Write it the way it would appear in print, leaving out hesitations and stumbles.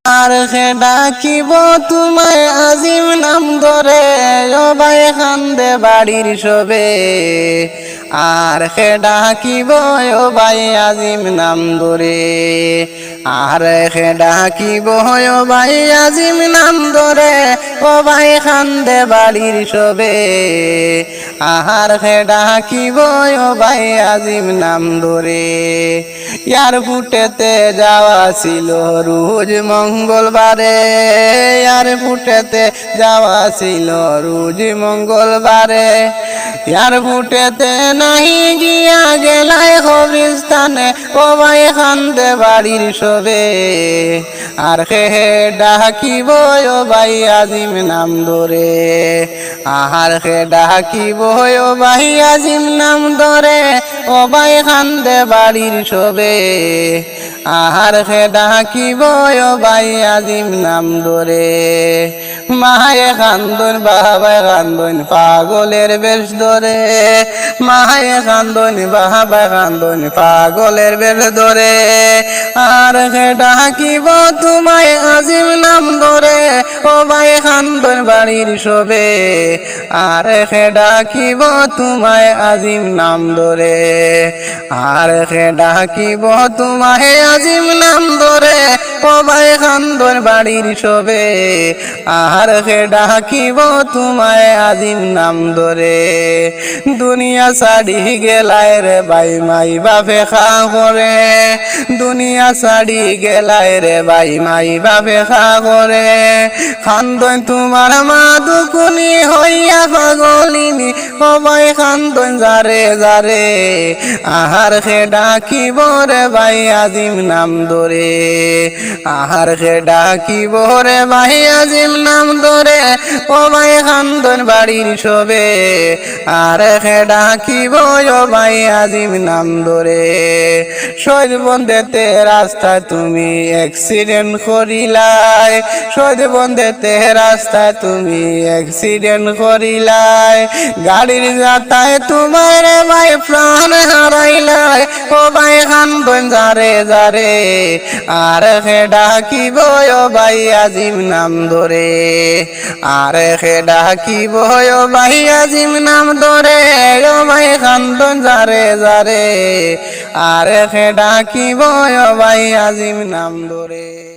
আর সে ডাকিব তোমায় আজিম নাম ধরে ও ভাই খান্দে বাড়ির সবে আর সে ডাকিব ও ভাই আজিম নাম ধরে আর সে ডাকিব ও ভাই আজিম নাম ধরে ও ভাই খান্দে বাড়ির সবে আর সে ডাকিব ও ভাই আজিম নাম ধরে ইয়ার ফুটেতে যাওয়া ছিল রোজ মঙ্গলবারে ইয়ার ফুটেতে যাওয়া ছিল রোজ মঙ্গলবারে ইয়ার ফুটেতে নাহি গিয়া গেলায় কবরস্থানে ও ভাই খান্দে বাড়ির সবে আর হে ডাকিব ও ভাই আজিম নাম ধরে আর হে ডাকিব ও ভাই আজিম নাম ধরে ও ভাই খান্দে বাড়ির সবে আর হে ডাকিব ও ভাই আজিম নাম ধরে মায়ে কান্দন বাবায় কান্দন পাগলের বেশ ধরে মায়ে কান্দন বাবায় কান্দন পাগলের বেশ ধরে আর হে ডাকিব তোমায় আজিম নাম ধরে ও ভাই কান্দন বাড়ির সবে আর হে ডাকিব তোমায় আজিম নাম ধরে আর হে ডাকিব তোমায় আজিম নাম ধরে ও ভাই কান্দন বাড়ির সবে আর হে ডাকিব তোমায় আজিম নাম ধরে দুনিয়া ছাড়ি গেলায় রে ভাই মাই বাপে খা করে দুনিয়া ছাড়ি গেলায় রে ভাই মাই বাপে খা করে খান্দন তোমার মা দুকুনি হইয়া পাগলিনী ও ভাই খান্দন যারে যারে আহার হে ডাকিব রে ভাই আজিম নাম ধরে আহার হে ডাকিব রে ভাই আজিম নাম ধরে ও ভাই খান্দন বাড়ির সবে আর হে ডাকিব ও ভাই আজিম নাম ধরে শহীদ বন্ধেতে রাস্তায় তুমি অ্যাক্সিডেন্ট করিলাই শহীদ বন্ধেতে রাস্তায় তুমি অ্যাক্সিডেন্ট করিলাই গাড়ির যাতায় তোমার ভাই প্রাণ হারাইলাই ও ভাই খান্দন যারে যারে আর হে ডাকিব ও ভাই আজিম নাম ধরে আর হে ডাকিব ও ভাই আজিম নাম ধরে ও ভাই খান্দন যারে যারে আর হে ডাকিব ও ভাই আজিম নাম ধরে।